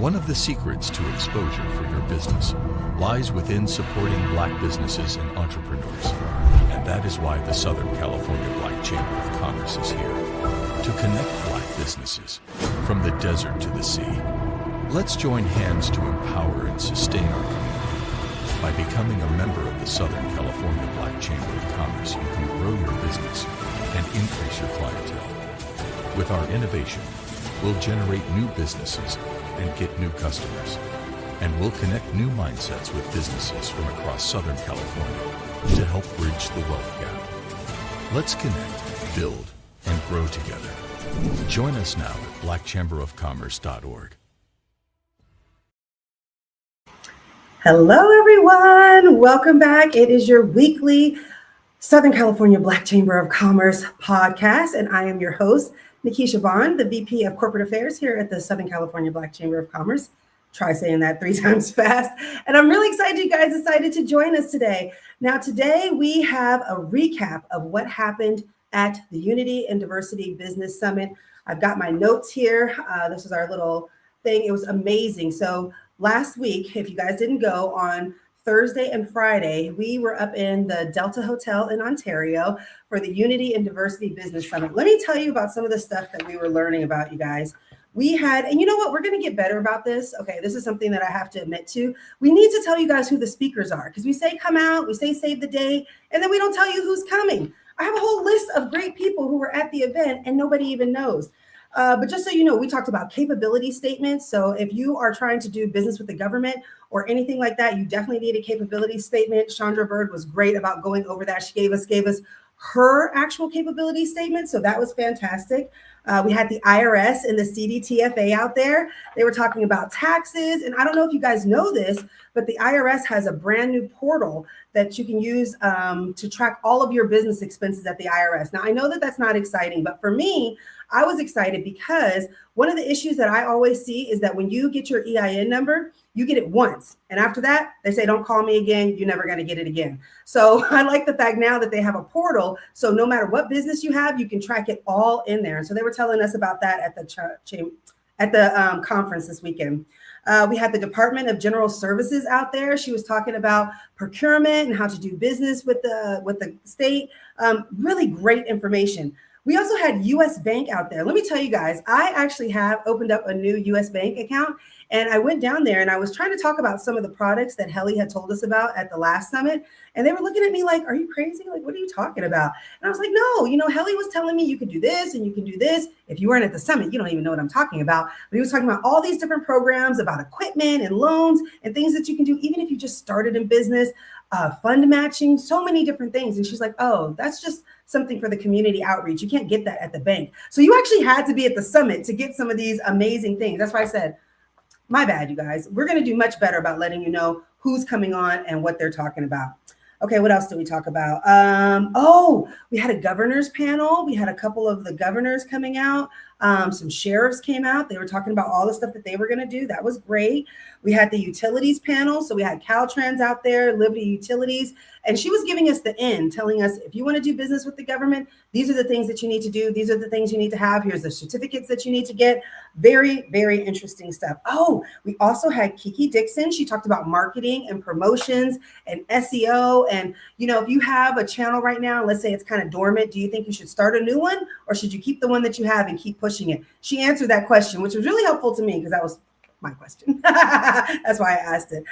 One of the secrets to exposure for your business lies within supporting Black businesses and entrepreneurs. And that is why the Southern California Black Chamber of Commerce is here, to connect Black businesses from the desert to the sea. Let's join hands to empower and sustain our community. By becoming a member of the Southern California Black Chamber of Commerce, you can grow your business and increase your clientele. With our innovation, we'll generate new businesses and get new customers. And we'll connect new mindsets with businesses from across Southern California to help bridge the wealth gap. Let's connect, build, and grow together. Join us now at blackchamberofcommerce.org. Hello, everyone. Welcome back. It is your weekly Southern California Black Chamber of Commerce podcast, and I am your host, Nikisha Bond, the VP of Corporate Affairs here at the Southern California Black Chamber of Commerce. Try saying that 3 times fast. And I'm really excited you guys decided to join us today. Now, today we have a recap of what happened at the Unity and Diversity Business Summit. I've got my notes here. This is our little thing. It was amazing. So last week, if you guys didn't go, on Thursday and Friday, we were up in the Delta Hotel in Ontario for the Unity and Diversity Business Summit. Let me tell you about some of the stuff that we were learning about, you guys. We had, and you know what, we're going to get better about this. Okay, this is something that I have to admit to. We need to tell you guys who the speakers are, because we say come out, we say save the date, and then we don't tell you who's coming. I have a whole list of great people who were at the event and nobody even knows. But just so you know, we talked about capability statements. So if you are trying to do business with the government or anything like that, you definitely need a capability statement. Chandra Bird was great about going over that. She gave us her actual capability statement. So that was fantastic. We had the IRS and the CDTFA out there. They were talking about taxes. And I don't know if you guys know this, but the IRS has a brand new portal that you can use to track all of your business expenses at the IRS. Now, I know that that's not exciting, but for me, I was excited because one of the issues that I always see is that when you get your EIN number, you get it once. And after that, they say, don't call me again. You're never going to get it again. So I like the fact now that they have a portal. So no matter what business you have, you can track it all in there. And so they were telling us about that at the conference this weekend. We had the Department of General Services out there. She was talking about procurement and how to do business with the state. Really great information. We also had US Bank out there. Let me tell you guys, I actually have opened up a new US Bank account, and I went down there and I was trying to talk about some of the products that Helly had told us about at the last summit. And they were looking at me like, are you crazy? Like, what are you talking about? And I was like, no, Helly was telling me you could do this and you can do this. If you weren't at the summit, you don't even know what I'm talking about. But he was talking about all these different programs about equipment and loans and things that you can do, even if you just started in business, fund matching, so many different things. And she's like, oh, that's just something for the community outreach. You can't get that at the bank. So you actually had to be at the summit to get some of these amazing things. That's why I said, my bad, you guys. We're going to do much better about letting you know who's coming on and what they're talking about. Okay, what else did we talk about? We had a governor's panel. We had a couple of the governors coming out. Some sheriffs came out. They were talking about all the stuff that they were going to do. That was great. We had the utilities panel. So we had Caltrans out there, Liberty Utilities. And she was giving us the end, telling us, if you want to do business with the government, these are the things that you need to do. These are the things you need to have. Here's the certificates that you need to get. Very, very interesting stuff. Oh, we also had Kiki Dixon. She talked about marketing and promotions and SEO. And, if you have a channel right now, let's say it's kind of dormant, do you think you should start a new one, or should you keep the one that you have and keep pushing it? She answered that question, which was really helpful to me because that was my question. That's why I asked it.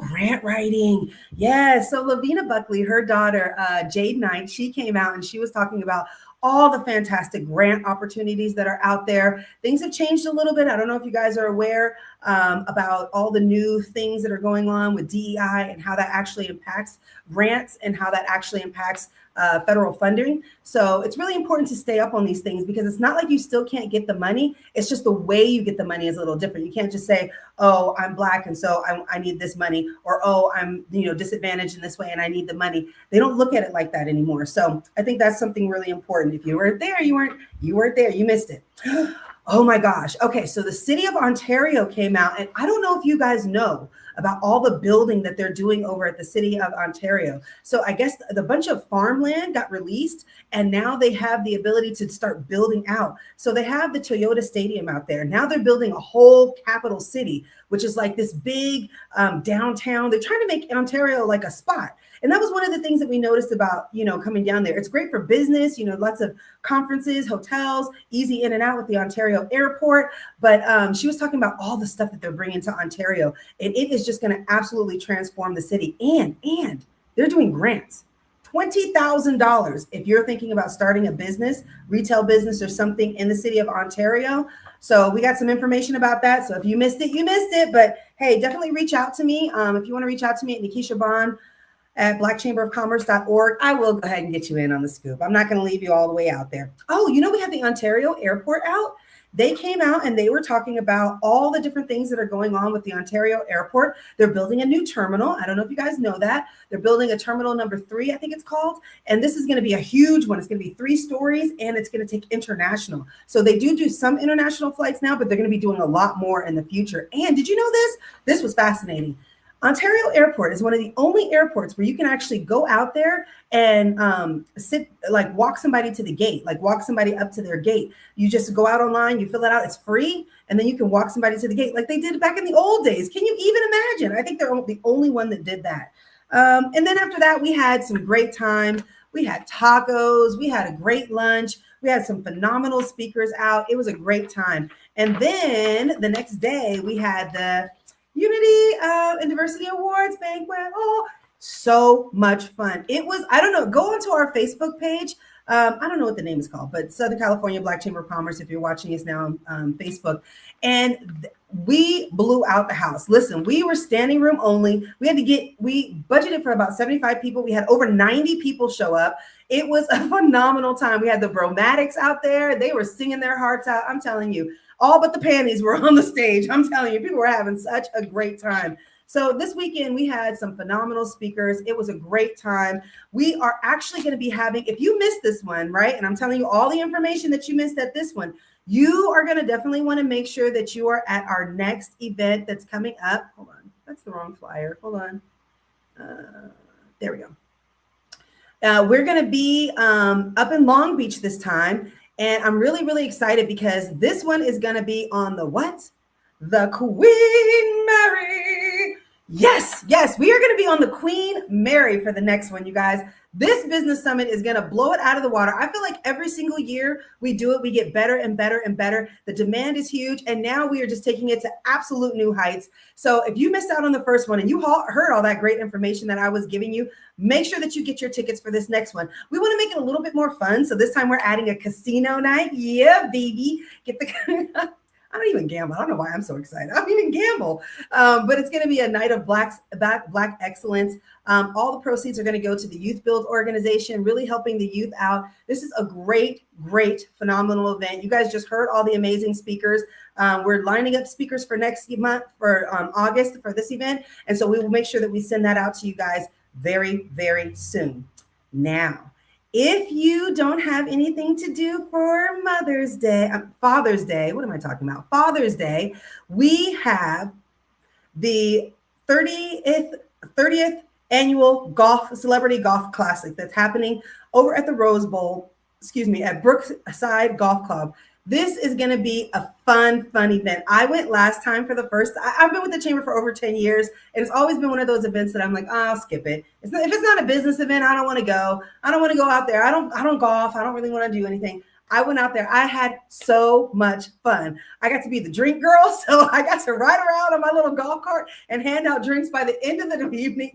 Grant writing. Yes. So Lavina Buckley, her daughter, Jade Knight, she came out and she was talking about all the fantastic grant opportunities that are out there. Things have changed a little bit. I don't know if you guys are aware about all the new things that are going on with DEI and how that actually impacts grants and how that actually impacts federal funding. So it's really important to stay up on these things because it's not like you still can't get the money. It's just the way you get the money is a little different. You can't just say, oh, I'm Black and so I need this money, or, oh, I'm disadvantaged in this way and I need the money. They don't look at it like that anymore. So I think that's something really important. If you weren't there, you weren't there, you missed it. Oh my gosh. Okay, so the city of Ontario came out, and I don't know if you guys know about all the building that they're doing over at the city of Ontario. So I guess the bunch of farmland got released, and now they have the ability to start building out. So they have the Toyota Stadium out there. Now they're building a whole capital city, which is like this big downtown. They're trying to make Ontario like a spot. And that was one of the things that we noticed about, coming down there. It's great for business, lots of conferences, hotels, easy in and out with the Ontario airport. But she was talking about all the stuff that they're bringing to Ontario, and it is just going to absolutely transform the city. And they're doing grants. $20,000 if you're thinking about starting a business, retail business or something in the city of Ontario. So we got some information about that. So if you missed it, you missed it. But hey, definitely reach out to me. If you want to reach out to me at Nikisha Bond at blackchamberofcommerce.org, I will go ahead and get you in on the scoop. I'm not going to leave you all the way out there. Oh, we have the Ontario airport out. They came out and they were talking about all the different things that are going on with the Ontario airport. They're building a new terminal. I don't know if you guys know that. They're building a terminal number 3, I think it's called. And this is going to be a huge one. It's going to be 3 stories and it's going to take international. So they do some international flights now, but they're going to be doing a lot more in the future. And did you know this? This was fascinating. Ontario Airport is one of the only airports where you can actually go out there and walk somebody to the gate, walk somebody up to their gate. You just go out online, you fill it out, it's free, and then you can walk somebody to the gate like they did back in the old days. Can you even imagine? I think they're the only one that did that. And then after that, we had some great time. We had tacos. We had a great lunch. We had some phenomenal speakers out. It was a great time. And then the next day, we had the Unity and Diversity Awards banquet. Oh, so much fun. It was, I don't know, go onto our Facebook page. I don't know what the name is called, but Southern California Black Chamber of Commerce, if you're watching us now on Facebook. And we blew out the house. Listen, we were standing room only. We budgeted for about 75 people. We had over 90 people show up. It was a phenomenal time. We had the Bromatics out there. They were singing their hearts out. I'm telling you. All but the panties were on the stage. I'm telling you, people were having such a great time. So this weekend, we had some phenomenal speakers. It was a great time. We are actually going to be having, if you missed this one, right, and I'm telling you all the information that you missed at this one, you are going to definitely want to make sure that you are at our next event that's coming up. Hold on. That's the wrong flyer. Hold on. There we go. We're going to be up in Long Beach this time. And I'm really, really excited because this one is going to be on the what? The Queen Mary. Yes, we are going to be on the Queen Mary for the next one, you guys. This business summit is going to blow it out of the water. I feel like every single year we do it, we get better and better and better. The demand is huge. And now we are just taking it to absolute new heights. So if you missed out on the first one and you heard all that great information that I was giving you, make sure that you get your tickets for this next one. We want to make it a little bit more fun. So this time we're adding a casino night. Yeah, baby. Get the... I don't even gamble. I don't know why I'm so excited. I don't even gamble. But it's going to be a night of Black excellence. All the proceeds are going to go to the Youth Build organization, really helping the youth out. This is a great, phenomenal event. You guys just heard all the amazing speakers. We're lining up speakers for next month, for August, for this event. And so we will make sure that we send that out to you guys very, very soon. Now, if you don't have anything to do for Father's Day, what am I talking about? Father's Day, we have the 30th annual Celebrity Golf Classic that's happening over at the Rose Bowl, at Brookside Golf Club. This is going to be a fun event. I went last time for the first. I've been with the chamber for over 10 years, and it's always been one of those events that I'm like, I'll skip it. If it's not a business event, I don't want to go. I don't want to go out there. I don't golf. I don't really want to do anything. I went out there. I had so much fun. I got to be the drink girl, so I got to ride around on my little golf cart and hand out drinks. By the end of the evening,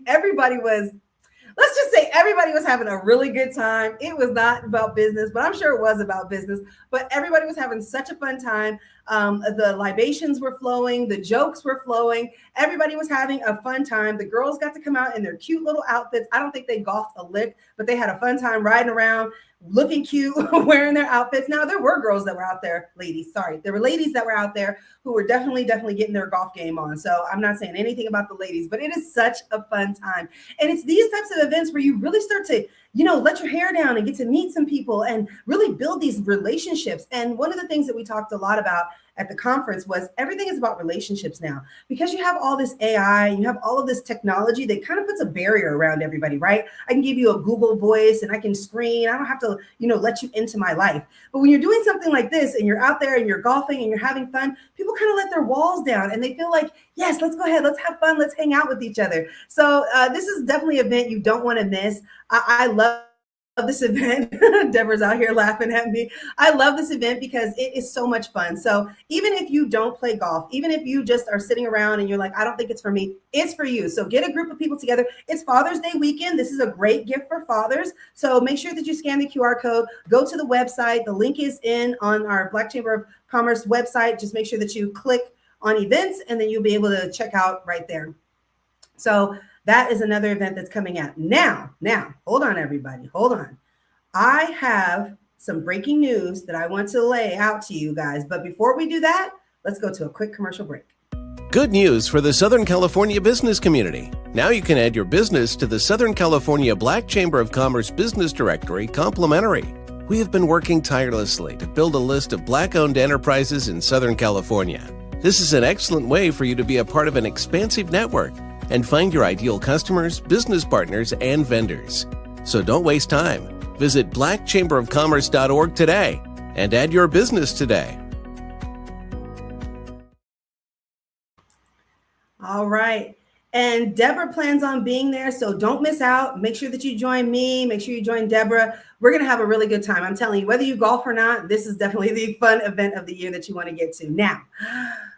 let's just say everybody was having a really good time. It was not about business, but I'm sure it was about business. But everybody was having such a fun time. The libations were flowing. The jokes were flowing. Everybody was having a fun time. The girls got to come out in their cute little outfits. I don't think they golfed a lick, but they had a fun time riding around, looking cute, wearing their outfits. Now, there were girls that were out there, there were ladies that were out there who were definitely getting their golf game on. So I'm not saying anything about the ladies, but it is such a fun time. And it's these types of events where you really start to, let your hair down and get to meet some people and really build these relationships. And one of the things that we talked a lot about at the conference was everything is about relationships now. Because you have all this AI, you have all of this technology that kind of puts a barrier around everybody, right? I can give you a Google voice and I can screen. I don't have to, let you into my life. But when you're doing something like this and you're out there and you're golfing and you're having fun, people kind of let their walls down and they feel like, yes, let's go ahead. Let's have fun. Let's hang out with each other. So this is definitely an event you don't want to miss. I love this event. Deborah's out here laughing at me. I love this event because it is so much fun. So even if you don't play golf, even if you just are sitting around and you're like, I don't think it's for me, it's for you. So get a group of people together. It's Father's Day weekend. This is a great gift for fathers. So make sure that you scan the QR code, go to the website. The link is on our Black Chamber of Commerce website. Just make sure that you click on events and then you'll be able to check out right there. So that is another event that's coming out. Now, hold on, everybody. Hold on. I have some breaking news that I want to lay out to you guys. But before we do that, let's go to a quick commercial break. Good news for the Southern California business community. Now you can add your business to the Southern California Black Chamber of Commerce Business Directory complimentary. We have been working tirelessly to build a list of Black-owned enterprises in Southern California. This is an excellent way for you to be a part of an expansive network and find your ideal customers, business partners, and vendors. So don't waste time. Visit blackchamberofcommerce.org today and add your business today. All right. And Deborah plans on being there, so don't miss out. Make sure that you join me. Make sure you join Deborah. We're going to have a really good time. I'm telling you, whether you golf or not, this is definitely the fun event of the year that you want to get to. Now,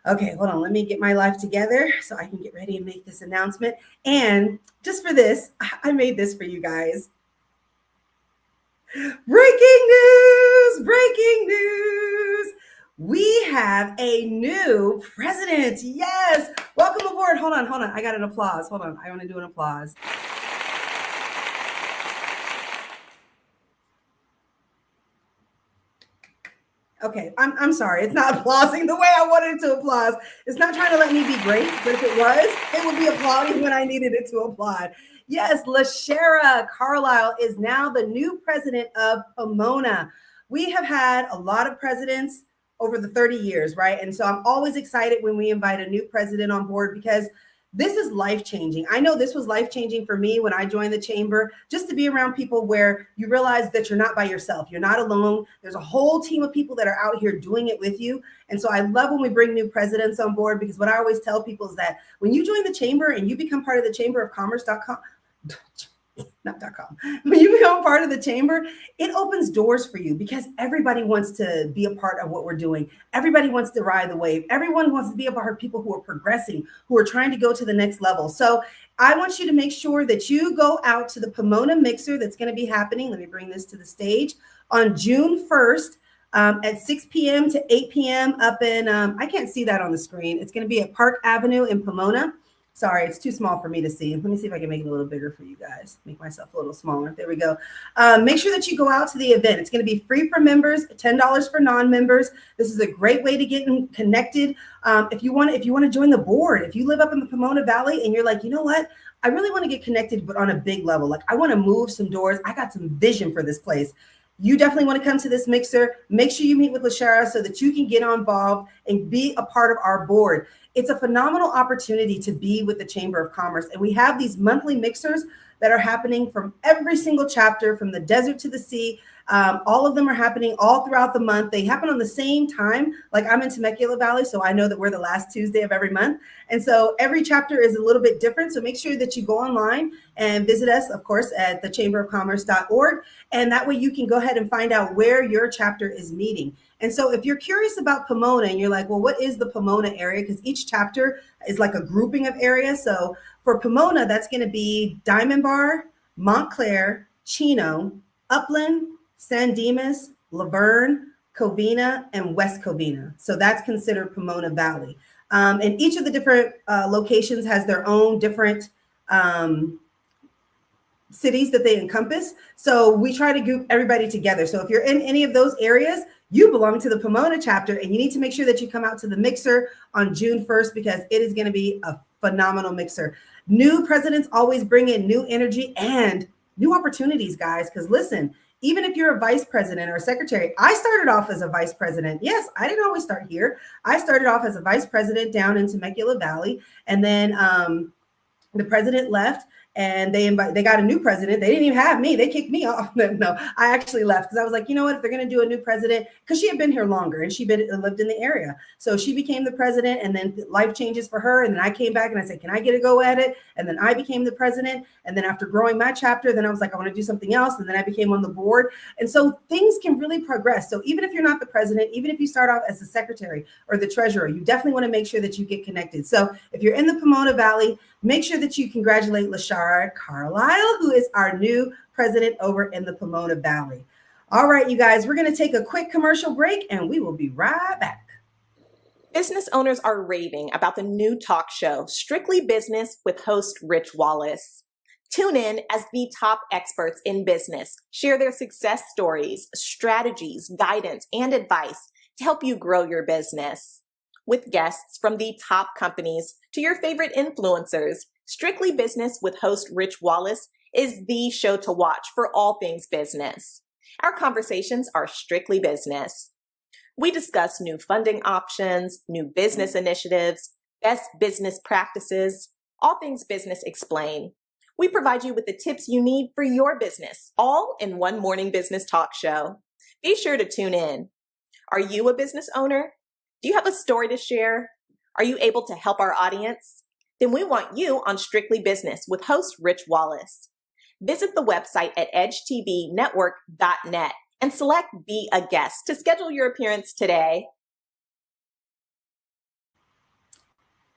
okay, hold on. Let me get my life together so I can get ready and make this announcement. And just for this, I made this for you guys. Breaking news. We have a new president. Yes. Welcome aboard. Hold on. I got an applause. Hold on. I want to do an applause. Okay, I'm sorry. It's not applauding the way I wanted it to applaud. It's not trying to let me be great, but if it was, it would be applauding when I needed it to applaud. Yes, LaShara Carlisle is now the new president of Pomona. We have had a lot of presidents over the 30 years, right? And so I'm always excited when we invite a new president on board because this is life-changing. I know this was life-changing for me when I joined the chamber, just to be around people where you realize that you're not by yourself. You're not alone. There's a whole team of people that are out here doing it with you. And so I love when we bring new presidents on board because what I always tell people is that when you join the chamber and you become part of the chamberofcommerce.com, when you become part of the chamber, it opens doors for you because everybody wants to be a part of what we're doing. Everybody wants to ride the wave. Everyone wants to be a part of people who are progressing, who are trying to go to the next level. So I want you to make sure that you go out to the Pomona Mixer that's going to be happening. Let me bring this to the stage on June 1st. At 6 p.m. to 8 p.m. up in, I can't see that on the screen. It's going to be at Park Avenue in Pomona. Sorry, it's too small for me to see. Let me see if I can make it a little bigger for you guys. Make myself a little smaller. There we go. Make sure that you go out to the event. It's going to be free for members, $10 for non-members. This is a great way to get connected. If you want to join the board, if you live up in the Pomona Valley and you're like, you know what? I really want to get connected, but on a big level. Like I want to move some doors. I got some vision for this place. You definitely want to come to this mixer. Make sure you meet with LaShara so that you can get involved and be a part of our board. It's a phenomenal opportunity to be with the Chamber of Commerce. And we have these monthly mixers that are happening from every single chapter, from the desert to the sea. All of them are happening all throughout the month. They happen on the same time. Like I'm in Temecula Valley, so I know that we're the last Tuesday of every month. And so every chapter is a little bit different. So make sure that you go online and visit us, of course, at thechamberofcommerce.org. And that way you can go ahead and find out where your chapter is meeting. And so if you're curious about Pomona and you're like, well, what is the Pomona area? Because each chapter is like a grouping of areas. So for Pomona, that's going to be Diamond Bar, Montclair, Chino, Upland, San Dimas, Laverne, Covina, and West Covina. So that's considered Pomona Valley. And each of the different locations has their own different cities that they encompass. So we try to group everybody together. So if you're in any of those areas, you belong to the Pomona chapter and you need to make sure that you come out to the mixer on June 1st because it is going to be a phenomenal mixer. New presidents always bring in new energy and new opportunities, guys. Because listen, even if you're a vice president or a secretary, I started off as a vice president. Yes, I didn't always start here. I started off as a vice president down in Temecula Valley. And then the president left and they got a new president. They didn't even have me. They kicked me off. No, I actually left because I was like, you know what, if they're going to do a new president, because she had been here longer and lived in the area. So she became the president, and then life changes for her. And then I came back and I said, can I get a go at it? And then I became the president. And then after growing my chapter, then I was like, I want to do something else. And then I became on the board. And so things can really progress. So even if you're not the president, even if you start off as the secretary or the treasurer, you definitely want to make sure that you get connected. So if you're in the Pomona Valley, make sure that you congratulate Lashara Carlisle, who is our new president over in the Pomona Valley. All right, you guys, we're going to take a quick commercial break and we will be right back. Business owners are raving about the new talk show, Strictly Business with host Rich Wallace. Tune in as the top experts in business share their success stories, strategies, guidance, and advice to help you grow your business. With guests from the top companies to your favorite influencers, Strictly Business with host Rich Wallace is the show to watch for all things business. Our conversations are strictly business. We discuss new funding options, new business initiatives, best business practices, all things business explained. We provide you with the tips you need for your business, all in one morning business talk show. Be sure to tune in. Are you a business owner? Do you have a story to share? Are you able to help our audience? Then we want you on Strictly Business with host Rich Wallace. Visit the website at edgetvnetwork.net and select Be a Guest to schedule your appearance today.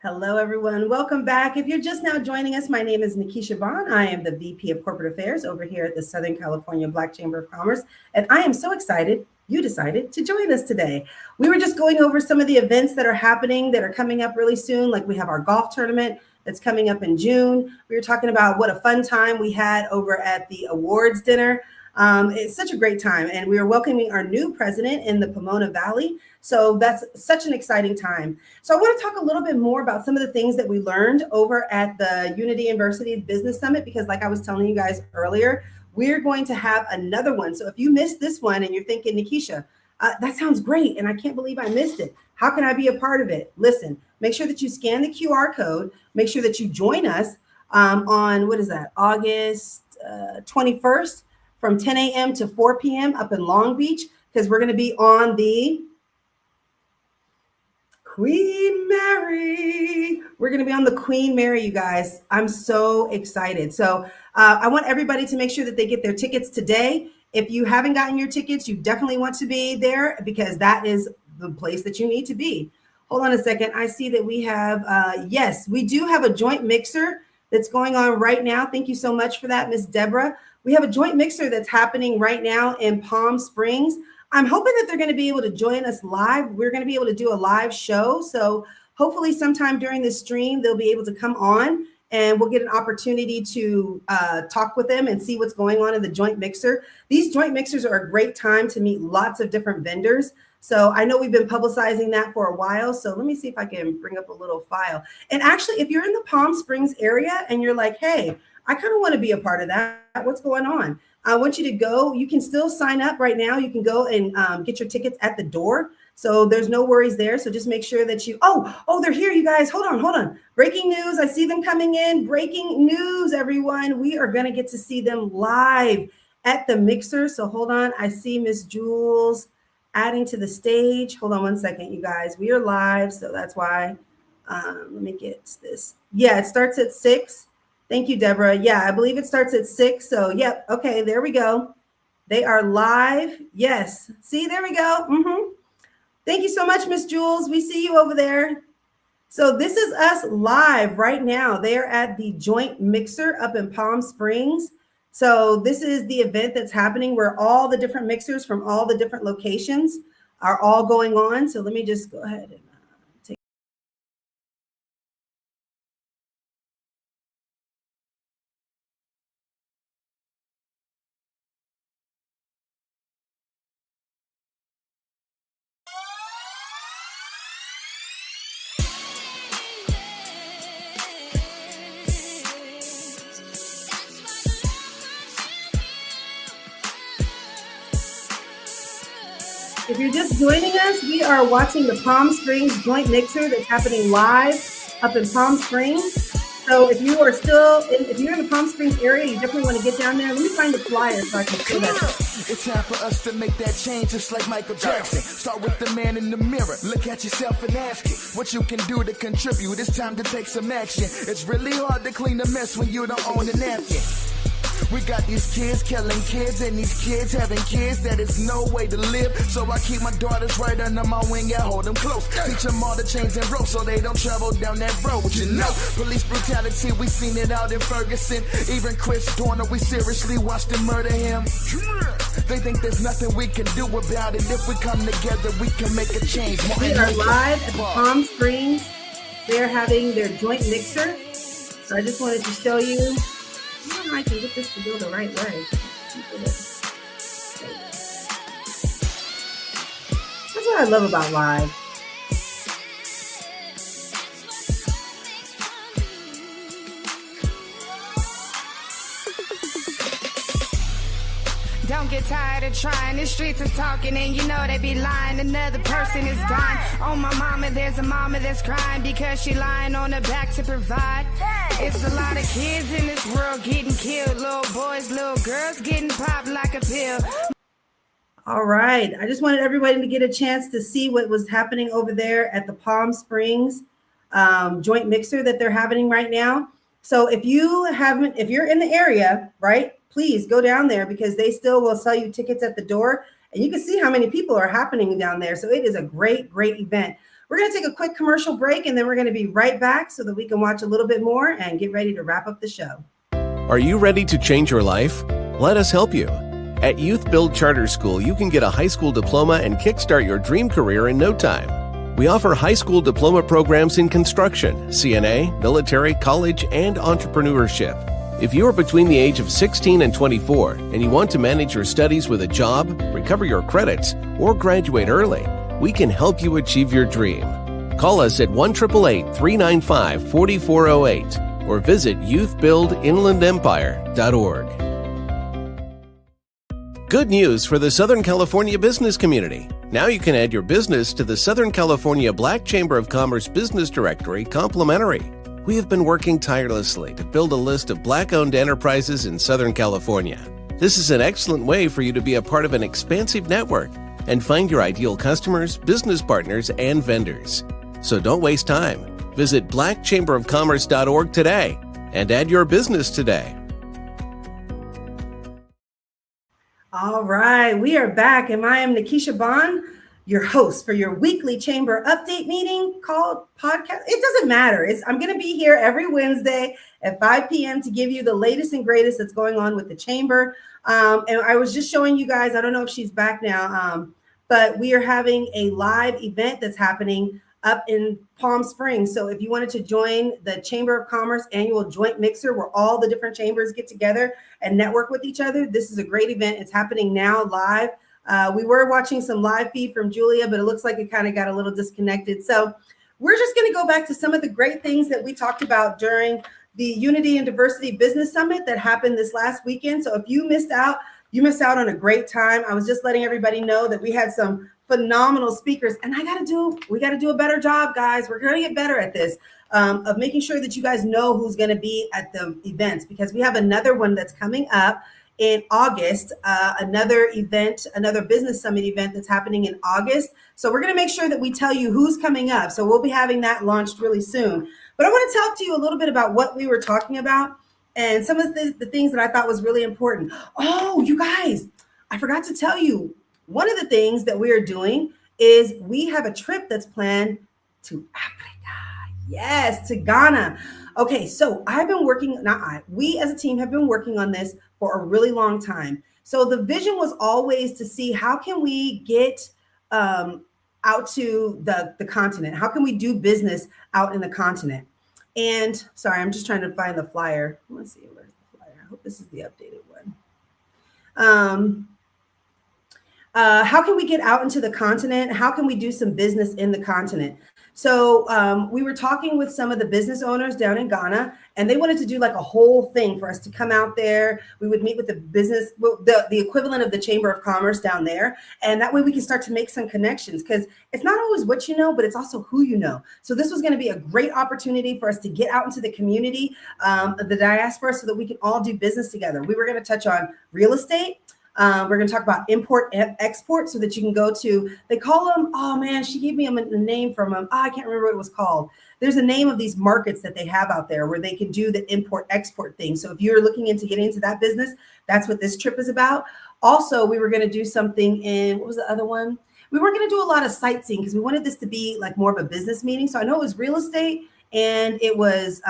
Hello, everyone. Welcome back. If you're just now joining us, my name is Nikisha Bond. I am the VP of Corporate Affairs over here at the Southern California Black Chamber of Commerce, and I am so excited you decided to join us today. We were just going over some of the events that are happening that are coming up really soon. Like we have our golf tournament that's coming up in June. We were talking about what a fun time we had over at the awards dinner. It's such a great time. And we are welcoming our new president in the Pomona Valley. So that's such an exciting time. So I want to talk a little bit more about some of the things that we learned over at the Unity University Business Summit, because like I was telling you guys earlier, we're going to have another one. So if you missed this one and you're thinking, Nikisha, that sounds great, and I can't believe I missed it. How can I be a part of it? Listen, make sure that you scan the QR code. Make sure that you join us on, what is that, August 21st from 10 a.m. to 4 p.m. up in Long Beach, because we're going to be on the Queen Mary. We're going to be on the Queen Mary, you guys. I'm so excited. So I want everybody to make sure that they get their tickets today. If you haven't gotten your tickets, you definitely want to be there, because that is the place that you need to be. Hold on a second. I see that we have, yes, we do have a joint mixer that's going on right now. Thank you so much for that, Miss Deborah. We have a joint mixer that's happening right now in Palm Springs. I'm hoping that they're going to be able to join us live. We're going to be able to do a live show. So hopefully sometime during the stream, they'll be able to come on and we'll get an opportunity to talk with them and see what's going on in the joint mixer. These joint mixers are a great time to meet lots of different vendors. So I know we've been publicizing that for a while. So let me see if I can bring up a little file. And actually, if you're in the Palm Springs area and you're like, hey, I kind of want to be a part of that, what's going on? I want you to go. You can still sign up right now. You can go and get your tickets at the door. So there's no worries there. So just make sure that you, oh, they're here, you guys. Hold on. Breaking news. I see them coming in. Breaking news, everyone. We are going to get to see them live at the mixer. So hold on. I see Miss Jules adding to the stage. Hold on one second, you guys. We are live. So that's why. Let me get this. Yeah, it starts at 6. Thank you, Deborah. Yeah, I believe it starts at 6. So, yep. Okay, there we go. They are live. Yes. See, there we go. Thank you so much, Miss Jules. We see you over there. So this is us live right now. They are at the Joint Mixer up in Palm Springs. So this is the event that's happening where all the different mixers from all the different locations are all going on. So let me just go ahead and take. If you're just joining us, we are watching the Palm Springs joint mixer that's happening live up in Palm Springs. So if you are if you're in the Palm Springs area, you definitely want to get down there. Let me find the flyer so I can show that. It's time for us to make that change just like Michael Jackson. Start with the man in the mirror. Look at yourself and ask it what you can do to contribute. It's time to take some action. It's really hard to clean the mess when you don't own the napkin. We got these kids killing kids and these kids having kids. That is no way to live. So I keep my daughters right under my wing and hold them close. Teach them all the chains and ropes so they don't travel down that road. You know, police brutality, we seen it out in Ferguson. Even Chris Dorner, we seriously watched them murder him. They think there's nothing we can do about it. If we come together, we can make a change. We are live at the Palm Springs. They're having their joint mixer. So I just wanted to show you. I don't know how I can get this to go the right way. That's what I love about live. Don't get tired of trying. The streets is talking and you know they be lying. Another person is dying. Oh, my mama, there's a mama that's crying because she lying on her back to provide. It's a lot of kids in this world getting killed. Little boys, little girls getting popped like a pill. All right. I just wanted everybody to get a chance to see what was happening over there at the Palm Springs joint mixer that they're having right now. So if you're in the area, right, please go down there because they still will sell you tickets at the door. And you can see how many people are happening down there. So it is a great, great event. We're going to take a quick commercial break and then we're going to be right back so that we can watch a little bit more and get ready to wrap up the show. Are you ready to change your life? Let us help you. At Youth Build Charter School, you can get a high school diploma and kickstart your dream career in no time. We offer high school diploma programs in construction, CNA, military, college, and entrepreneurship. If you are between the age of 16 and 24 and you want to manage your studies with a job, recover your credits, or graduate early, we can help you achieve your dream. Call us at 1-888-395-4408 or visit youthbuildinlandempire.org. Good news for the Southern California business community. Now you can add your business to the Southern California Black Chamber of Commerce Business Directory complimentary. We have been working tirelessly to build a list of Black-owned enterprises in Southern California. This is an excellent way for you to be a part of an expansive network and find your ideal customers, business partners, and vendors. So don't waste time. Visit blackchamberofcommerce.org today and add your business today. All right, we are back, and I am Nikisha Bond, your host for your weekly chamber update meeting called podcast. It doesn't matter. I'm going to be here every Wednesday at 5 p.m. to give you the latest and greatest that's going on with the chamber. And I was just showing you guys, I don't know if she's back now, but we are having a live event that's happening up in Palm Springs. So if you wanted to join the Chamber of Commerce annual joint mixer where all the different chambers get together and network with each other, this is a great event. It's happening now live. We were watching some live feed from Julia, but it looks like it kind of got a little disconnected. So we're just going to go back to some of the great things that we talked about during the Unity and Diversity Business Summit that happened this last weekend. So if you missed out on a great time. I was just letting everybody know that we had some phenomenal speakers, and we got to do a better job, guys. We're going to get better at this, of making sure that you guys know who's going to be at the events, because we have another one that's coming up in August, another business summit event that's happening in August. So we're going to make sure that we tell you who's coming up. So we'll be having that launched really soon. But I want to talk to you a little bit about what we were talking about and some of the things that I thought was really important. Oh, you guys, I forgot to tell you, one of the things that we are doing is we have a trip that's planned to Africa. Yes, to Ghana. Okay, so we as a team have been working on this for a really long time. So the vision was always to see how can we get out to the continent? How can we do business out in the continent? And sorry, I'm just trying to find the flyer. Let's see, where's the flyer? I hope this is the updated one. How can we get out into the continent? How can we do some business in the continent? So we were talking with some of the business owners down in Ghana, and they wanted to do like a whole thing for us to come out there. We would meet with the business, the equivalent of the Chamber of Commerce down there. And that way we can start to make some connections, because it's not always what you know, but it's also who you know. So this was going to be a great opportunity for us to get out into the community, the diaspora, so that we can all do business together. We were going to touch on real estate. We're going to talk about import and export, so that you can go to, they call them, oh man, she gave me a name from them. I can't remember what it was called. There's a name of these markets that they have out there where they can do the import export thing. So if you're looking into getting into that business, that's what this trip is about. Also, we were going to do something in, what was the other one? We weren't going to do a lot of sightseeing because we wanted this to be like more of a business meeting. So I know it was real estate, and it was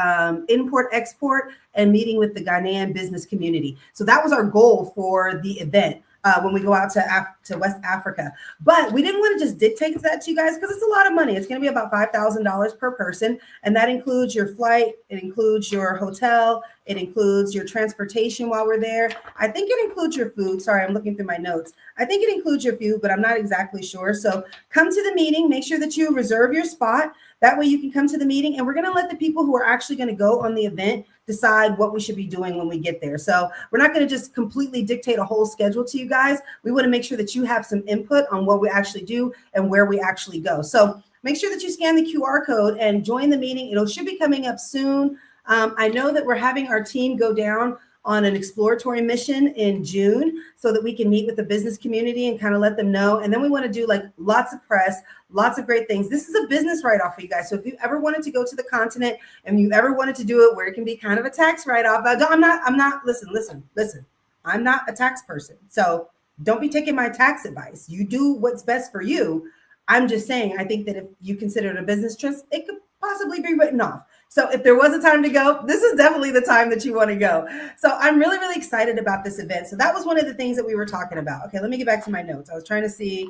import, export, and meeting with the Ghanaian business community. So that was our goal for the event when we go out to West Africa. But we didn't want to just dictate that to you guys, because it's a lot of money. It's going to be about $5,000 per person, and that includes your flight, it includes your hotel, it includes your transportation while we're there. I think it includes your food. Sorry, I'm looking through my notes. I think it includes your food, but I'm not exactly sure. So come to the meeting, make sure that you reserve your spot. That way you can come to the meeting, and we're going to let the people who are actually going to go on the event decide what we should be doing when we get there. So we're not going to just completely dictate a whole schedule to you guys. We want to make sure that you have some input on what we actually do and where we actually go. So make sure that you scan the QR code and join the meeting. It should be coming up soon. I know that we're having our team go down on an exploratory mission in June, so that we can meet with the business community and kind of let them know. And then we want to do like lots of press, lots of great things. This is a business write-off for you guys. So if you ever wanted to go to the continent and you ever wanted to do it where it can be kind of a tax write-off, I'm not, listen. I'm not a tax person. So don't be taking my tax advice. You do what's best for you. I'm just saying, I think that if you consider it a business trust, it could possibly be written off. So if there was a time to go, this is definitely the time that you want to go. So I'm really, really excited about this event. So that was one of the things that we were talking about. Okay, let me get back to my notes. I was trying to see,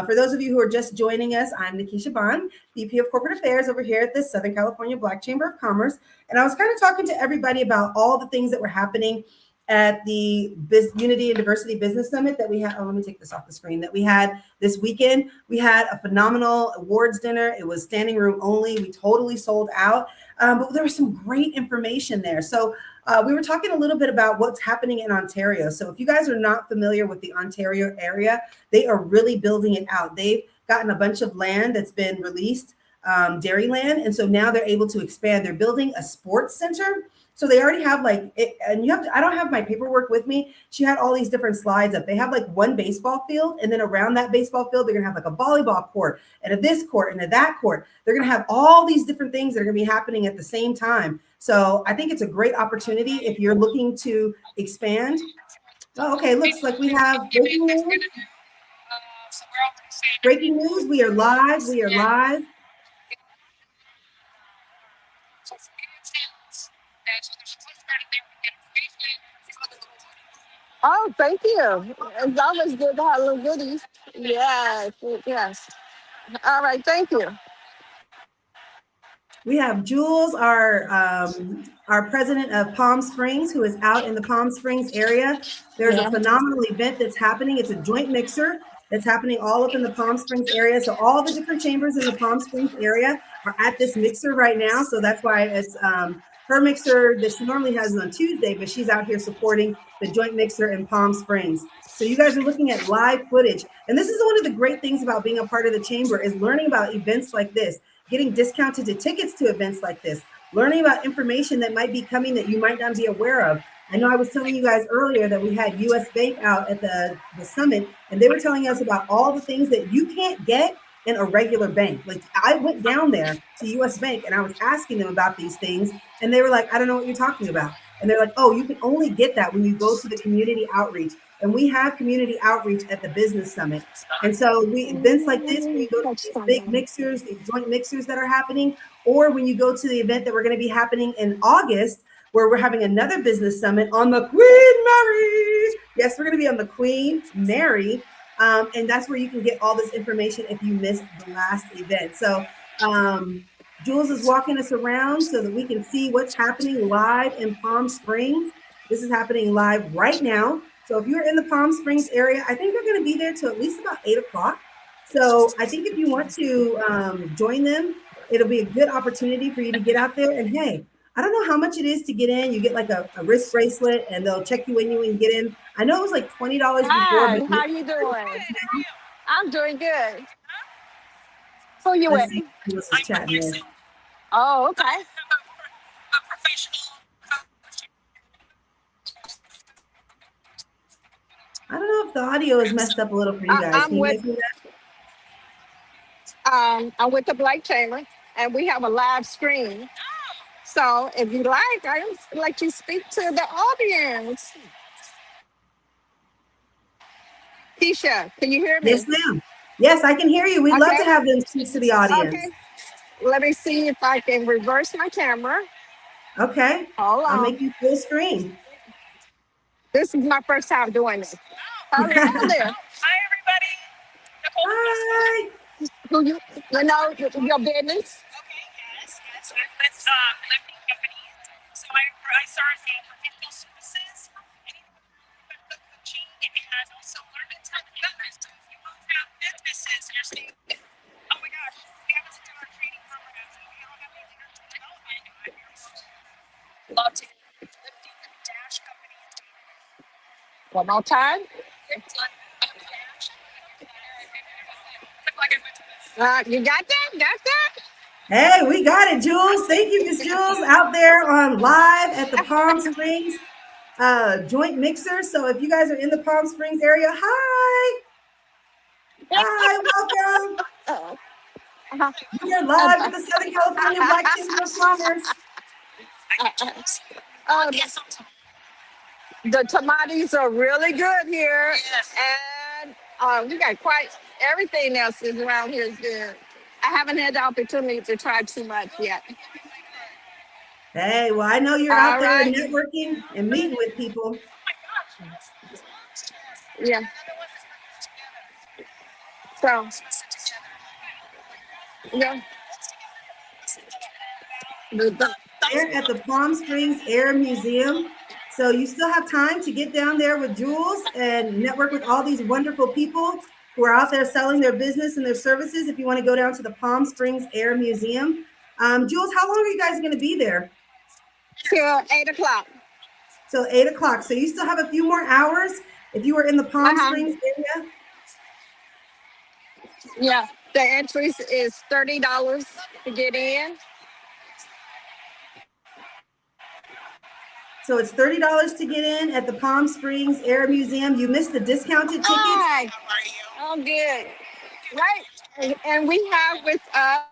for those of you who are just joining us, I'm Nikisha Bond, VP of Corporate Affairs over here at the Southern California Black Chamber of Commerce. And I was kind of talking to everybody about all the things that were happening at the Unity and Diversity Business Summit that we had. Oh, let me take this off the screen. That we had this weekend. We had a phenomenal awards dinner. It was standing room only. We totally sold out. But there was some great information there. So we were talking a little bit about what's happening in Ontario. So if you guys are not familiar with the Ontario area, they are really building it out. They've gotten a bunch of land that's been released, dairy land. And so now they're able to expand. They're building a sports center. So they already have like it, and you have to, I don't have my paperwork with me. She had all these different slides up. They have like one baseball field, and then around that baseball field, they're gonna have like a volleyball court and a this court and a that court. They're gonna have all these different things that are gonna be happening at the same time. So I think it's a great opportunity if you're looking to expand. Oh, okay, looks like we have breaking news. Breaking news, we are live, we are live. Oh, thank you. It's always good to have little goodies. Yes, yes. All right, thank you. We have Jules, our president of Palm Springs, who is out in the Palm Springs area. There's a phenomenal event that's happening. It's a joint mixer that's happening all up in the Palm Springs area. So all the different chambers in the Palm Springs area are at this mixer right now. So that's why it's her mixer that she normally has on Tuesday, but she's out here supporting the joint mixer in Palm Springs. So you guys are looking at live footage. And this is one of the great things about being a part of the chamber, is learning about events like this, getting discounted to tickets to events like this, learning about information that might be coming that you might not be aware of. I know I was telling you guys earlier that we had US Bank out at the summit, and they were telling us about all the things that you can't get in a regular bank. Like I went down there to US Bank and I was asking them about these things, and they were like, I don't know what you're talking about. And they're like, oh, you can only get that when you go to the community outreach. And we have community outreach at the business summit. And so events like this, when you go to these big mixers, these joint mixers that are happening, or when you go to the event that we're going to be happening in August, where we're having another business summit on the Queen Mary. Yes, we're going to be on the Queen Mary. And that's where you can get all this information if you missed the last event. So Jules is walking us around so that we can see what's happening live in Palm Springs. This is happening live right now. So if you're in the Palm Springs area, I think they're going to be there till at least about 8 o'clock. So I think if you want to join them, It'll be a good opportunity for you to get out there. And hey, I don't know how much it is to get in. You get like a wrist bracelet and they'll check you in when you get in. I know it was like $20 before, Hi, but how you doing? I'm doing good. Who you let's with? see who else is chatting with. Oh, okay. I don't know if the audio is messed up a little for you guys. Can I'm you with guys hear that? I'm with the Black Chamber, and we have a live stream. So if you like, I can let you speak to the audience. Keisha, can you hear Yes, me? ma'am. Yes, I can hear you. We'd love to Okay. have them speak to the audience. Okay. Let me see if I can reverse my camera. Okay. Hold I'll on. make you full screen. This is my first time doing this. Hello there. Hi. Who you know your business? One more time. You got that? Got that? Hey, we got it, Jules. Thank you, Miss Jules, out there on live at the Palm Springs joint mixer. So if you guys are in the Palm Springs area, hi. Hi, welcome. Uh-huh. We are live with the Southern California Black Chamber of Commerce. Um, the tomatoes are really good here, and we got quite everything else is around here is good. I haven't had the opportunity to try too much yet. Hey, well, I know you're out All there right, networking and meeting with people. yeah. So, yeah. The- There at the Palm Springs Air Museum. So you still have time to get down there with Jules and network with all these wonderful people who are out there selling their business and their services. If you want to go down to the Palm Springs Air Museum, Jules, how long are you guys going to be there? Till 8 o'clock. So 8 o'clock. So you still have a few more hours if you were in the Palm Uh-huh. Springs area. Yeah. The entries is $30 to get in. So it's $30 to get in at the Palm Springs Air Museum. You missed the discounted tickets. Hi. I'm good. Right. And we have with us.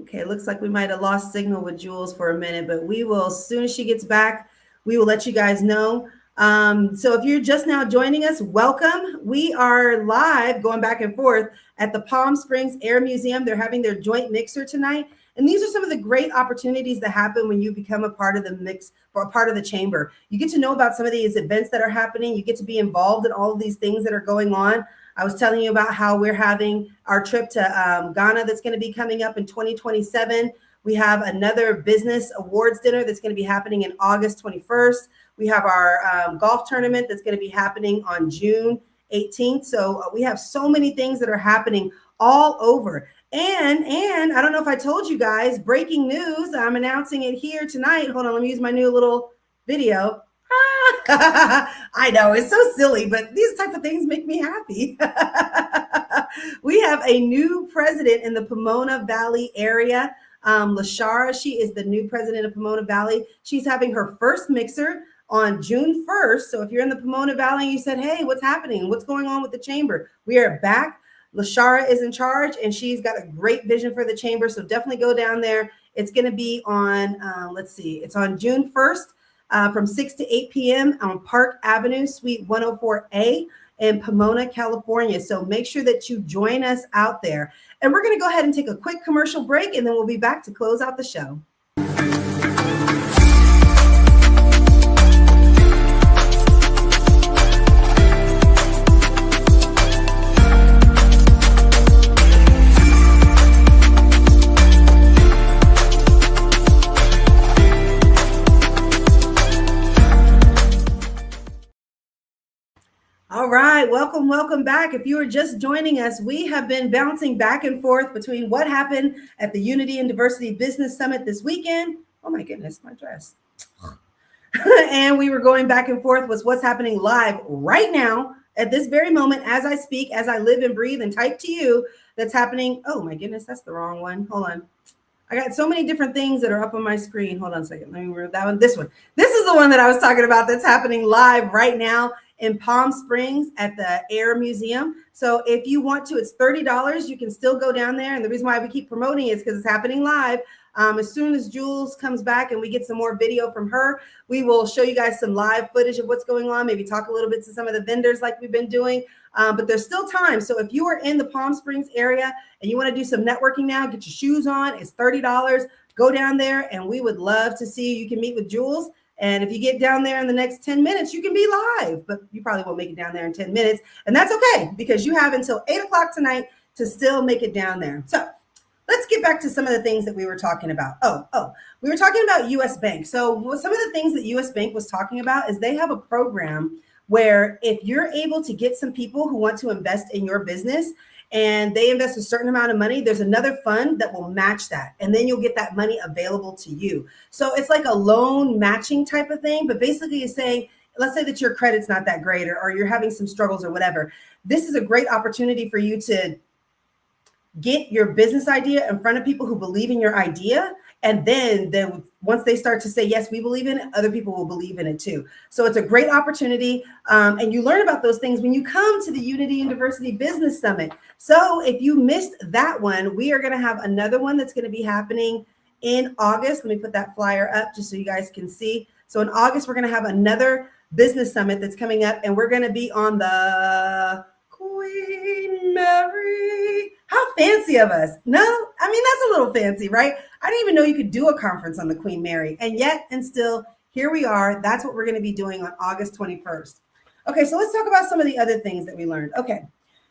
Okay, looks like we might have lost signal with Jules for a minute, but we will, as soon as she gets back, we will let you guys know. So if you're just now joining us, welcome. We are live going back and forth at the Palm Springs Air Museum. They're having their joint mixer tonight. And these are some of the great opportunities that happen when you become a part of the mix or a part of the chamber. You get to know about some of these events that are happening. You get to be involved in all of these things that are going on. I was telling you about how we're having our trip to Ghana that's going to be coming up in 2027. We have another business awards dinner that's going to be happening in August 21st. We have our golf tournament that's going to be happening on June 18th. So we have so many things that are happening all over. And I don't know if I told you guys, breaking news, I'm announcing it here tonight. Hold on, let me use my new little video. I know it's so silly, but these type of things make me happy. We have a new president in the Pomona Valley area. Lashara, she is the new president of Pomona Valley. She's having her first mixer on June 1st. So if you're in the Pomona Valley and you said, hey, what's happening? What's going on with the chamber? We are back. Lashara is in charge and she's got a great vision for the chamber. So definitely go down there. It's going to be on, it's on June 1st. From 6 to 8 p.m. on Park Avenue, Suite 104A in Pomona, California. So make sure that you join us out there. And we're going to go ahead and take a quick commercial break, and then we'll be back to close out the show. All right, welcome back. If you are just joining us, we have been bouncing back and forth between what happened at the Unity and Diversity Business Summit this weekend. Oh my goodness, my dress. And we were going back and forth with what's happening live right now at this very moment as I speak, as I live and breathe and type to you that's happening. Oh my goodness, that's the wrong one. Hold on. I got so many different things that are up on my screen. Hold on a second. Let me remove that one. This one. This is the one that I was talking about that's happening live right now in Palm Springs at the Air Museum. So if you want to, it's $30. You can still go down there. And the reason why we keep promoting it is because it's happening live. As soon as Jules comes back and we get some more video from her, we will show you guys some live footage of what's going on, maybe talk a little bit to some of the vendors like we've been doing. But there's still time. So if you are in the Palm Springs area and you want to do some networking now, get your shoes on. It's $30. Go down there and we would love to see you. You can meet with Jules. And if you get down there in the next 10 minutes, you can be live, but you probably won't make it down there in 10 minutes. And that's okay because you have until 8 o'clock tonight to still make it down there. So let's get back to some of the things that we were talking about. We were talking about US Bank. So some of the things that US Bank was talking about is they have a program where if you're able to get some people who want to invest in your business and they invest a certain amount of money, there's another fund that will match that. And then you'll get that money available to you. So it's like a loan matching type of thing, but basically it's saying, let's say that your credit's not that great or you're having some struggles or whatever. This is a great opportunity for you to get your business idea in front of people who believe in your idea. And then once they start to say, yes, we believe in it, other people will believe in it too. So it's a great opportunity. And you learn about those things when you come to the Unity and Diversity Business Summit. So if you missed that one, we are going to have another one that's going to be happening in August. Let me put that flyer up just so you guys can see. So in August, we're going to have another business summit that's coming up, and we're going to be on the Queen Mary. How fancy of us. No, I mean, that's a little fancy, right? I didn't even know you could do a conference on the Queen Mary. And yet, and still, here we are. That's what we're going to be doing on August 21st. Okay, so let's talk about some of the other things that we learned. Okay,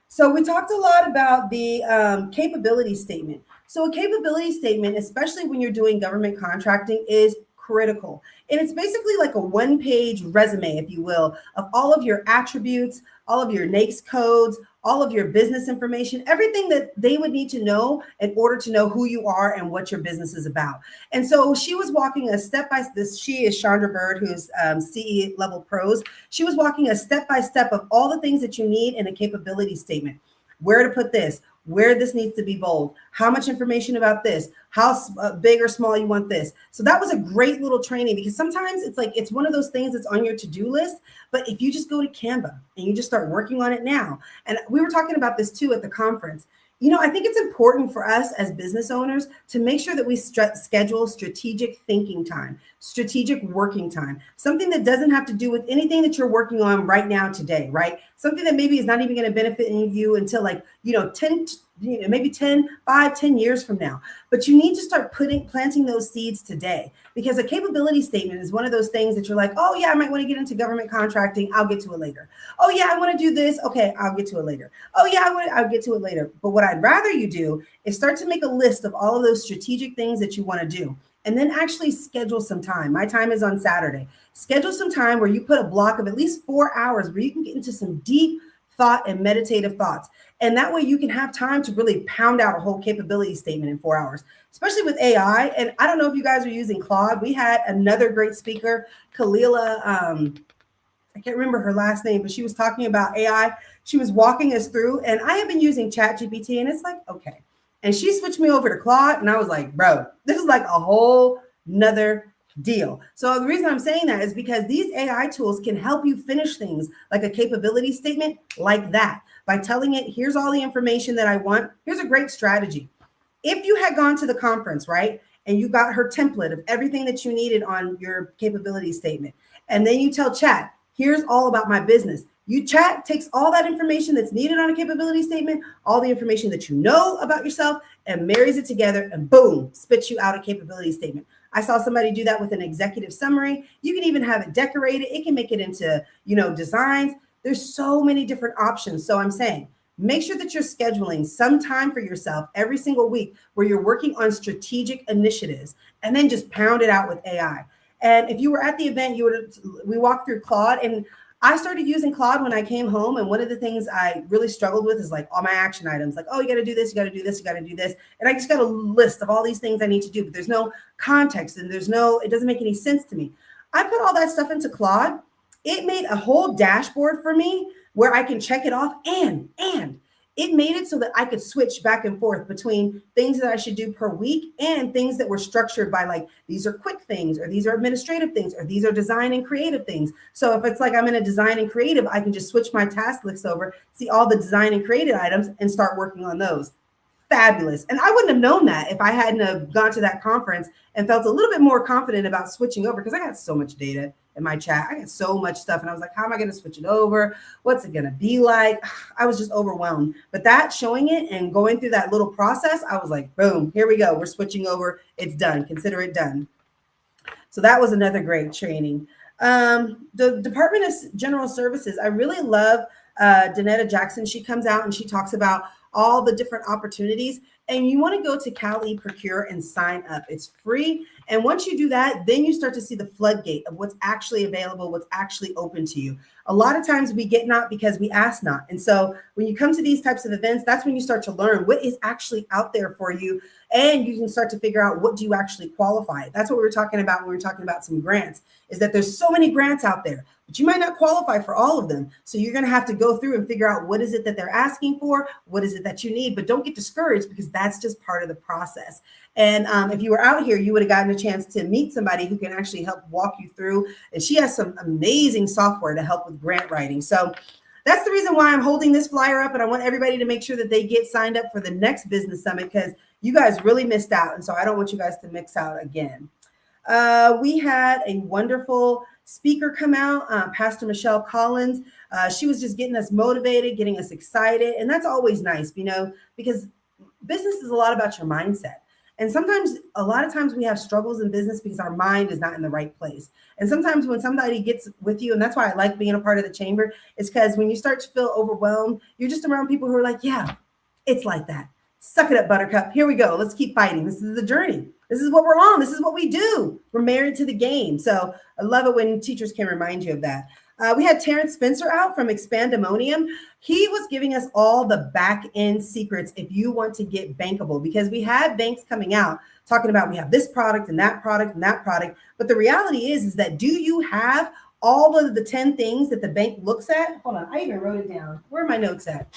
so we talked a lot about the capability statement. So a capability statement, especially when you're doing government contracting, is critical. And it's basically like a one-page resume, if you will, of all of your attributes, all of your NAICS codes, all of your business information, everything that they would need to know in order to know who you are and what your business is about. And so she was walking a step-by-step, she is Chandra Bird, who's CE level pros. She was walking a step-by-step of all the things that you need in a capability statement. Where to put this, where this needs to be bold, how much information about this, how big or small you want this. So that was a great little training because sometimes it's like, it's one of those things that's on your to-do list, but if you just go to Canva and you just start working on it now, and we were talking about this too at the conference, you know, I think it's important for us as business owners to make sure that we schedule strategic thinking time, strategic working time, something that doesn't have to do with anything that you're working on right now today, right? Something that maybe is not even going to benefit you until like, 10 years from now. But you need to start planting those seeds today because a capability statement is one of those things that you're like, oh yeah, I might want to get into government contracting. I'll get to it later. Oh yeah, I want to do this. Okay, I'll get to it later. Oh yeah, I'll get to it later. But what I'd rather you do is start to make a list of all of those strategic things that you want to do. And then actually schedule some time. My time is on Saturday. Schedule some time where you put a block of at least 4 hours where you can get into some deep thought and meditative thoughts. And that way you can have time to really pound out a whole capability statement in 4 hours, especially with AI. And I don't know if you guys are using Claude. We had another great speaker, Kalila. I can't remember her last name, but she was talking about AI. She was walking us through, and I have been using ChatGPT, and it's like, okay. And she switched me over to Claude, and I was like, bro, this is like a whole nother deal. So the reason I'm saying that is because these AI tools can help you finish things like a capability statement like that by telling it, here's all the information that I want. Here's a great strategy. If you had gone to the conference, right, and you got her template of everything that you needed on your capability statement, and then you tell chat, here's all about my business. Chat takes all that information that's needed on a capability statement, all the information that you know about yourself, and marries it together, and boom, spits you out a capability statement. I saw somebody do that with an executive summary. You can even have it decorated. It can make it into, designs. There's so many different options. So I'm saying, make sure that you're scheduling some time for yourself every single week where you're working on strategic initiatives and then just pound it out with AI. And if you were at the event, we walked through Claude, and I started using Claude when I came home. And one of the things I really struggled with is like all my action items, like, oh, you got to do this, you got to do this, you got to do this. And I just got a list of all these things I need to do, but there's no context and it doesn't make any sense to me. I put all that stuff into Claude. It made a whole dashboard for me where I can check it off, and it made it so that I could switch back and forth between things that I should do per week and things that were structured by like, these are quick things, or these are administrative things, or these are design and creative things. So if it's like I'm in a design and creative, I can just switch my task list over, see all the design and creative items, and start working on those. Fabulous. And I wouldn't have known that if I hadn't have gone to that conference and felt a little bit more confident about switching over, because I got so much data in my chat. I got so much stuff. And I was like, how am I going to switch it over? What's it going to be like? I was just overwhelmed. But that showing it and going through that little process, I was like, boom, here we go. We're switching over. It's done. Consider it done. So that was another great training. The Department of General Services, I really love Danetta Jackson. She comes out and she talks about all the different opportunities. And you want to go to Cal eProcure and sign up. It's free. And once you do that, then you start to see the floodgate of what's actually available, what's actually open to you. A lot of times we get not because we ask not. And so when you come to these types of events, that's when you start to learn what is actually out there for you. And you can start to figure out, what do you actually qualify? That's what we were talking about when we were talking about some grants, is that there's so many grants out there, but you might not qualify for all of them. So you're going to have to go through and figure out, what is it that they're asking for? What is it that you need? But don't get discouraged, because that's just part of the process. And if you were out here, you would have gotten a chance to meet somebody who can actually help walk you through. And she has some amazing software to help with grant writing. So that's the reason why I'm holding this flyer up. And I want everybody to make sure that they get signed up for the next business summit, because you guys really missed out. And so I don't want you guys to mix out again. We had a wonderful speaker come out, Pastor Michelle Collins. She was just getting us motivated, getting us excited. And that's always nice, because business is a lot about your mindset. And sometimes, a lot of times we have struggles in business because our mind is not in the right place. And sometimes when somebody gets with you, and that's why I like being a part of the chamber, is because when you start to feel overwhelmed, you're just around people who are like, yeah, it's like that. Suck it up, Buttercup. Here we go. Let's keep fighting. This is the journey. This is what we're on. This is what we do. We're married to the game. So I love it when teachers can remind you of that. We had Terrence Spencer out from Expandemonium. He was giving us all the back end secrets if you want to get bankable, because we had banks coming out talking about, we have this product and that product and that product. But the reality is that, do you have all of the 10 things that the bank looks at? Hold on. I even wrote it down. Where are my notes at?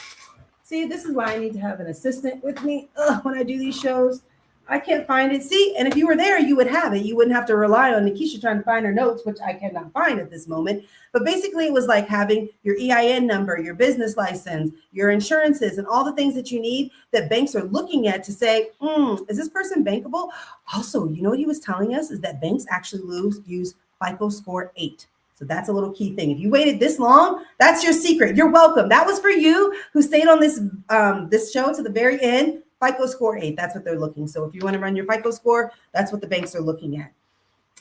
See, this is why I need to have an assistant with me when I do these shows. I can't find it. See, and if you were there, you would have it. You wouldn't have to rely on Nikisha trying to find her notes, which I cannot find at this moment. But basically, it was like having your EIN number, your business license, your insurances, and all the things that you need that banks are looking at to say, is this person bankable? Also, you know what he was telling us is that banks actually use FICO score 8. So that's a little key thing. If you waited this long, that's your secret. You're welcome. That was for you who stayed on this show to the very end. FICO score 8, that's what they're looking. So if you want to run your FICO score, that's what the banks are looking at.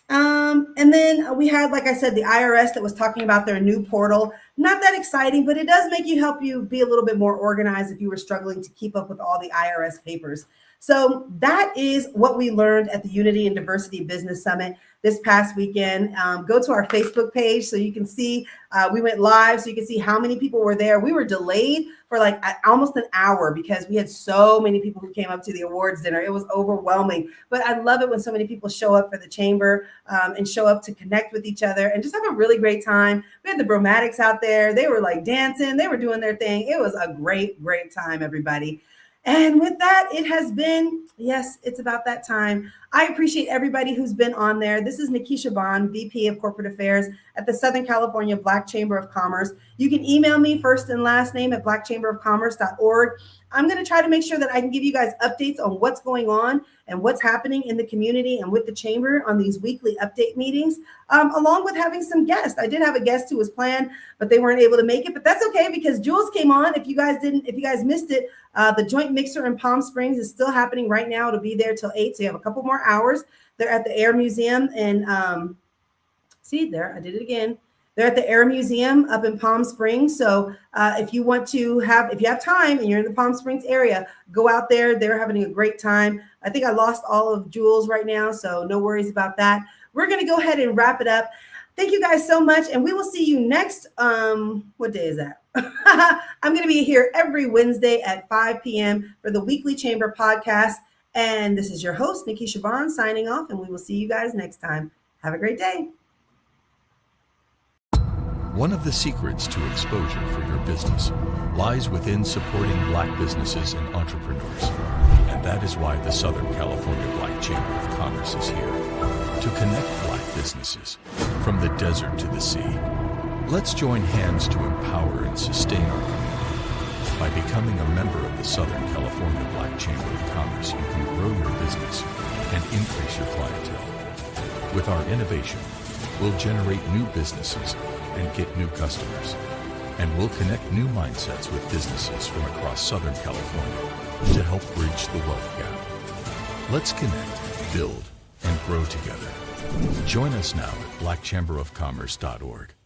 And then we had, like I said, the IRS that was talking about their new portal. Not that exciting, but it does help you be a little bit more organized if you were struggling to keep up with all the IRS papers. So that is what we learned at the Unity and Diversity Business Summit this past weekend. Go to our Facebook page so you can see, we went live so you can see how many people were there. We were delayed for like almost an hour because we had so many people who came up to the awards dinner. It was overwhelming, but I love it when so many people show up for the chamber and show up to connect with each other and just have a really great time. We had the Bromatics out there. They were like dancing. They were doing their thing. It was a great, great time, everybody. And with that, it has been, yes, it's about that time. I appreciate everybody who's been on there. This is Nikisha Bond, VP of Corporate Affairs at the Southern California Black Chamber of Commerce. You can email me first and last name at blackchamberofcommerce.org. I'm going to try to make sure that I can give you guys updates on what's going on and what's happening in the community and with the chamber on these weekly update meetings, along with having some guests. I did have a guest who was planned, but they weren't able to make it. But that's okay because Jules came on. If you guys missed it, the joint mixer in Palm Springs is still happening right now. It'll be there till 8, so you have a couple more hours. They're at the Air Museum, and see there, I did it again. They're at the Air Museum up in Palm Springs. So if you have time and you're in the Palm Springs area, go out there. They're having a great time. I think I lost all of Jules right now, so no worries about that. We're going to go ahead and wrap it up. Thank you guys so much. And we will see you next. What day is that? I'm going to be here every Wednesday at 5 p.m. for the Weekly Chamber podcast. And this is your host, Nikisha Bond, signing off. And we will see you guys next time. Have a great day. One of the secrets to exposure for your business lies within supporting Black businesses and entrepreneurs. And that is why the Southern California Black Chamber of Commerce is here to connect Black businesses from the desert to the sea. Let's join hands to empower and sustain our community. By becoming a member of the Southern California Black Chamber of Commerce, you can grow your business and increase your clientele. With our innovation, we'll generate new businesses and get new customers. And we'll connect new mindsets with businesses from across Southern California to help bridge the wealth gap. Let's connect, build, and grow together. Join us now at blackchamberofcommerce.org.